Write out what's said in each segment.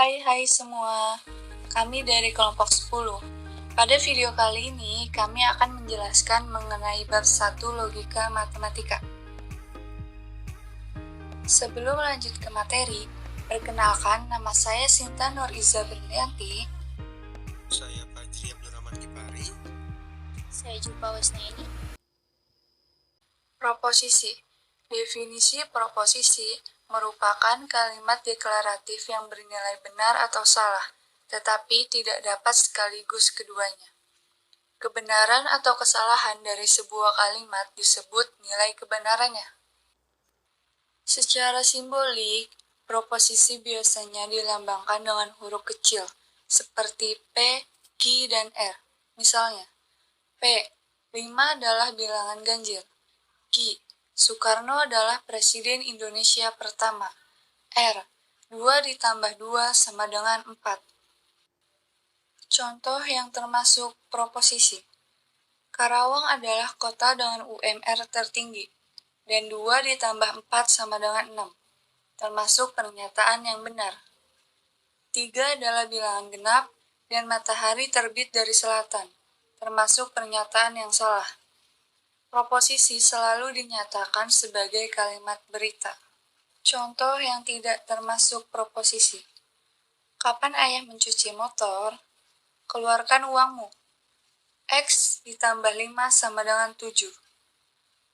Hai semua, kami dari kelompok 10. Pada video kali ini, kami akan menjelaskan mengenai bab 1 logika matematika. Sebelum lanjut ke materi, perkenalkan nama saya Sinta Nuriza Berlianti. Saya Fajri Abdurrahman Kipari. Saya Jupa Wasnaini. Proposisi. Definisi proposisi merupakan kalimat deklaratif yang bernilai benar atau salah, tetapi tidak dapat sekaligus keduanya. Kebenaran atau kesalahan dari sebuah kalimat disebut nilai kebenarannya. Secara simbolik, proposisi biasanya dilambangkan dengan huruf kecil, seperti P, Q, dan R. Misalnya, P, 5 adalah bilangan ganjil. Q, Soekarno adalah Presiden Indonesia pertama. R, 2 ditambah 2 sama dengan 4. Contoh yang termasuk proposisi. Karawang adalah kota dengan UMR tertinggi, dan 2 ditambah 4 sama dengan 6, termasuk pernyataan yang benar. 3 adalah bilangan genap, dan matahari terbit dari selatan, termasuk pernyataan yang salah. Proposisi selalu dinyatakan sebagai kalimat berita. Contoh yang tidak termasuk proposisi. Kapan ayah mencuci motor? Keluarkan uangmu. X ditambah 5 sama dengan 7.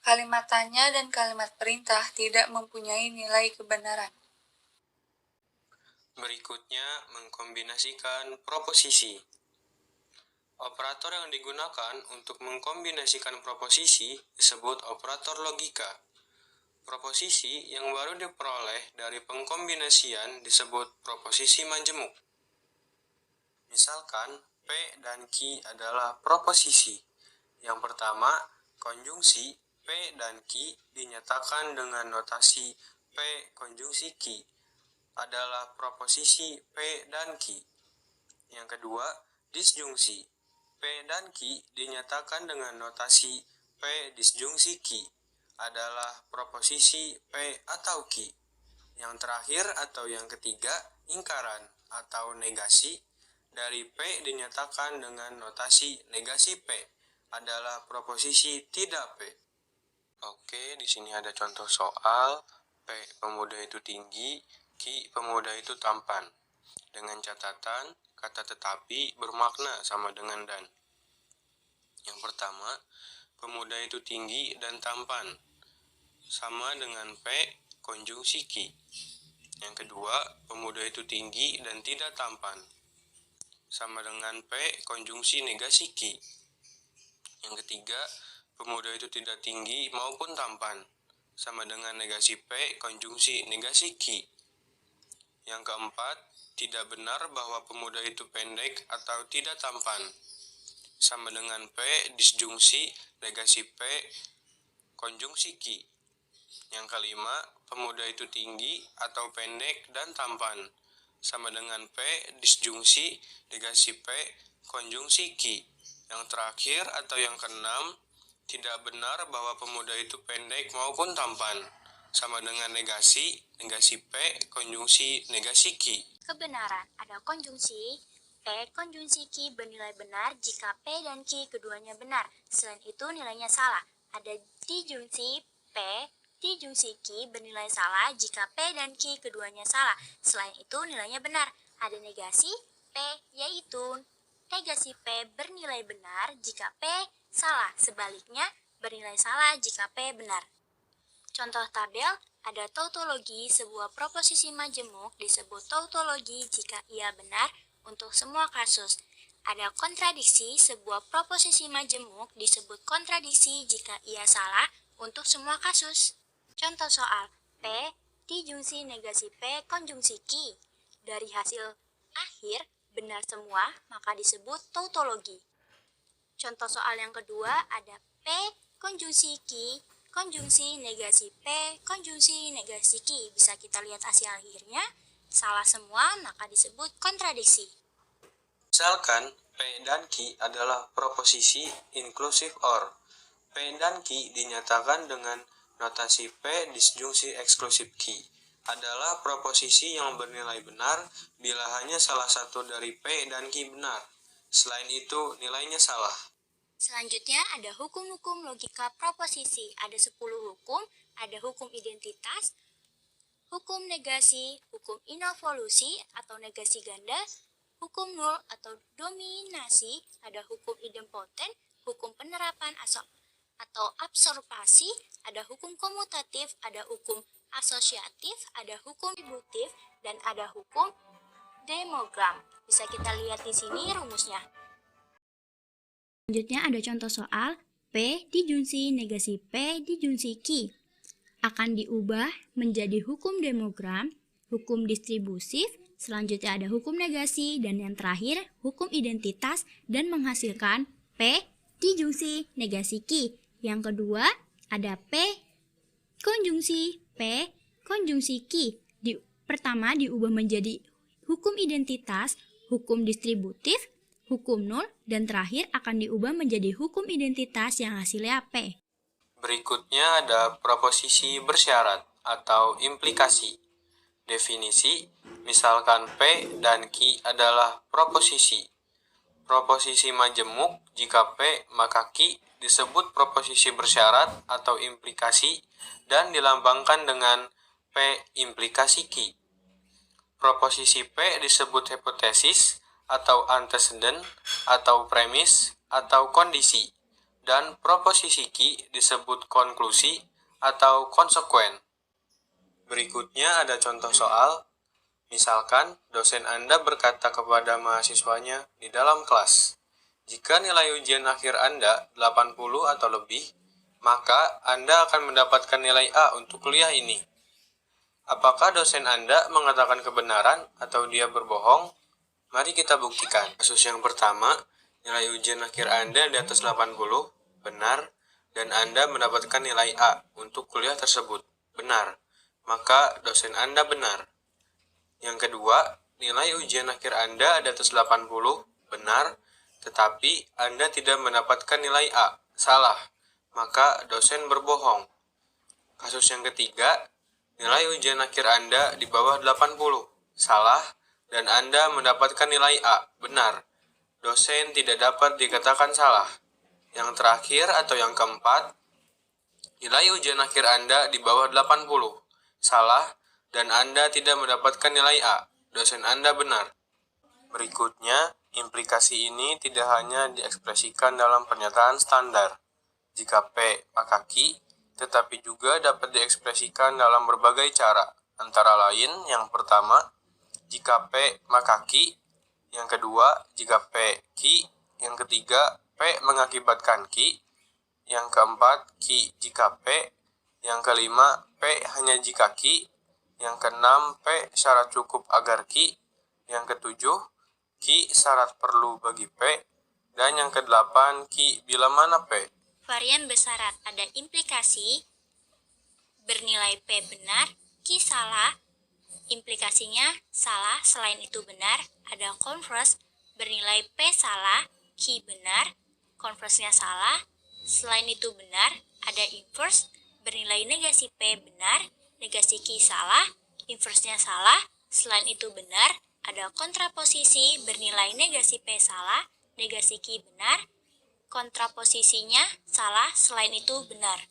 Kalimat tanya dan kalimat perintah tidak mempunyai nilai kebenaran. Berikutnya, mengkombinasikan proposisi. Operator yang digunakan untuk mengkombinasikan proposisi disebut operator logika. Proposisi yang baru diperoleh dari pengkombinasian disebut proposisi majemuk. Misalkan, P dan Q adalah proposisi. Yang pertama, konjungsi P dan Q dinyatakan dengan notasi P konjungsi Q adalah proposisi P dan Q. Yang kedua, disjungsi P dan Q dinyatakan dengan notasi P disjungsi Q adalah proposisi P atau Q. Yang terakhir atau yang ketiga, ingkaran atau negasi dari P dinyatakan dengan notasi negasi P adalah proposisi tidak P. Oke, di sini ada contoh soal. P pemuda itu tinggi, Q pemuda itu tampan. Dengan catatan, kata tetapi bermakna sama dengan dan. Yang pertama, pemuda itu tinggi dan tampan, sama dengan P konjungsi Q. Yang kedua, pemuda itu tinggi dan tidak tampan, sama dengan P konjungsi negasi Q. Yang ketiga, pemuda itu tidak tinggi maupun tampan, sama dengan negasi P konjungsi negasi Q. Yang keempat, tidak benar bahwa pemuda itu pendek atau tidak tampan, sama dengan P disjungsi negasi P konjungsi Q. Yang kelima, pemuda itu tinggi atau pendek dan tampan, sama dengan P disjungsi negasi P konjungsi Q. Yang terakhir atau yang keenam, tidak benar bahwa pemuda itu pendek maupun tampan, sama dengan negasi P konjungsi negasi Q. Kebenaran ada konjungsi P konjungsi Q bernilai benar jika P dan Q keduanya benar. Selain itu nilainya salah. Ada dijungsi P dijungsi Q bernilai salah jika P dan Q keduanya salah. Selain itu nilainya benar. Ada negasi P, yaitu negasi P bernilai benar jika P salah. Sebaliknya bernilai salah jika P benar. Contoh tabel, ada tautologi sebuah proposisi majemuk disebut tautologi jika ia benar untuk semua kasus. Ada kontradiksi sebuah proposisi majemuk disebut kontradiksi jika ia salah untuk semua kasus. Contoh soal, P dijungsi negasi P konjungsi Q. Dari hasil akhir benar semua, maka disebut tautologi. Contoh soal yang kedua ada P konjungsi Q konjungsi negasi P konjungsi negasi Q. Bisa kita lihat hasil akhirnya, salah semua maka disebut kontradiksi. Misalkan P dan Q adalah proposisi inclusive or. P dan Q dinyatakan dengan notasi P disjungsi eksklusif Q adalah proposisi yang bernilai benar bila hanya salah satu dari P dan Q benar. Selain itu, nilainya salah. Selanjutnya ada hukum-hukum logika proposisi. Ada 10 hukum, ada hukum identitas, hukum negasi, hukum involusi atau negasi ganda, hukum nul atau dominasi, ada hukum idempoten, hukum penerapan atau absorpsi, ada hukum komutatif, ada hukum asosiatif, ada hukum induktif, dan ada hukum demogram. Bisa kita lihat di sini rumusnya. Selanjutnya ada contoh soal P dijunsi negasi P dijunsi Q. Akan diubah menjadi hukum demogram, hukum distribusif, selanjutnya ada hukum negasi, dan yang terakhir hukum identitas dan menghasilkan P dijunsi negasi Q. Yang kedua ada P konjungsi P konjungsi Q. Pertama diubah menjadi hukum identitas, hukum distributif, hukum nul, dan terakhir akan diubah menjadi hukum identitas yang hasilnya P. Berikutnya ada proposisi bersyarat atau implikasi. Definisi, misalkan P dan Q adalah proposisi. Proposisi majemuk jika P maka Q disebut proposisi bersyarat atau implikasi dan dilambangkan dengan P implikasi Q. Proposisi P disebut hipotesis atau antecedent atau premis atau kondisi, dan proposisi Q disebut konklusi atau konsekuen. Berikutnya ada contoh soal. Misalkan dosen Anda berkata kepada mahasiswanya di dalam kelas, jika nilai ujian akhir Anda 80 atau lebih, maka Anda akan mendapatkan nilai A untuk kuliah ini. Apakah dosen Anda mengatakan kebenaran atau dia berbohong? Mari kita buktikan. Kasus yang pertama, nilai ujian akhir Anda di atas 80, benar, dan Anda mendapatkan nilai A untuk kuliah tersebut, benar. Maka dosen Anda benar. Yang kedua, nilai ujian akhir Anda di atas 80, benar, tetapi Anda tidak mendapatkan nilai A, salah. Maka dosen berbohong. Kasus yang ketiga, nilai ujian akhir Anda di bawah 80, salah, dan Anda mendapatkan nilai A, benar. Dosen tidak dapat dikatakan salah. Yang terakhir atau yang keempat, nilai ujian akhir Anda di bawah 80, salah, dan Anda tidak mendapatkan nilai A, dosen Anda benar. Berikutnya, implikasi ini tidak hanya diekspresikan dalam pernyataan standar, jika P maka Q, tetapi juga dapat diekspresikan dalam berbagai cara, antara lain yang pertama, jika P maka Q, yang kedua, jika P Q, yang ketiga, P mengakibatkan Q, yang keempat, Q jika P, yang kelima, P hanya jika Q, yang keenam, P syarat cukup agar Q, yang ketujuh, Q syarat perlu bagi P, dan yang kedelapan, Q bila mana P. Varian bersyarat ada implikasi bernilai P benar, Q salah, implikasinya salah, selain itu benar. Ada converse bernilai P salah, Q benar, converse-nya salah, selain itu benar. Ada inverse bernilai negasi P benar, negasi Q salah, inverse-nya salah, selain itu benar. Ada kontraposisi bernilai negasi P salah, negasi Q benar, kontraposisinya salah, selain itu benar.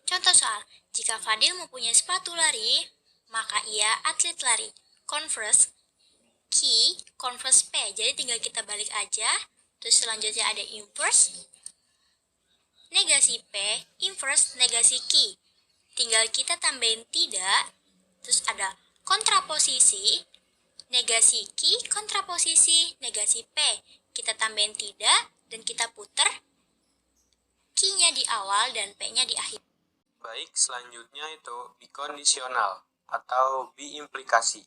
Contoh soal, jika Fadil mempunyai sepatu lari, maka ia atlet lari. Converse Q, converse P, jadi tinggal kita balik aja. Terus selanjutnya ada inverse, negasi P, inverse, negasi Q. Tinggal kita tambahin tidak. Terus ada kontraposisi, negasi Q, kontraposisi, negasi P. Kita tambahin tidak, dan kita putar Q-nya di awal dan P-nya di akhir. Baik, selanjutnya itu bikondisional atau biimplikasi.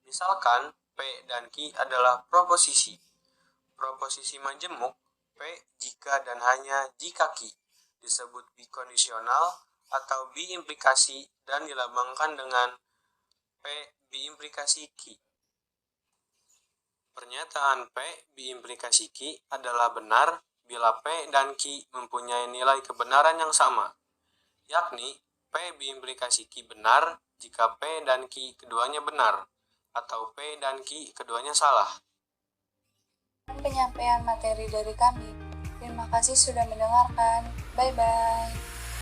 Misalkan P dan Q adalah proposisi. Proposisi majemuk P jika dan hanya jika Q disebut bikondisional atau biimplikasi dan dilambangkan dengan P biimplikasi Q. Pernyataan P biimplikasi Q adalah benar bila P dan Q mempunyai nilai kebenaran yang sama, yakni P berimplikasi Q benar jika P dan Q keduanya benar, atau P dan Q keduanya salah. Penyampaian materi dari kami. Terima kasih sudah mendengarkan. Bye-bye.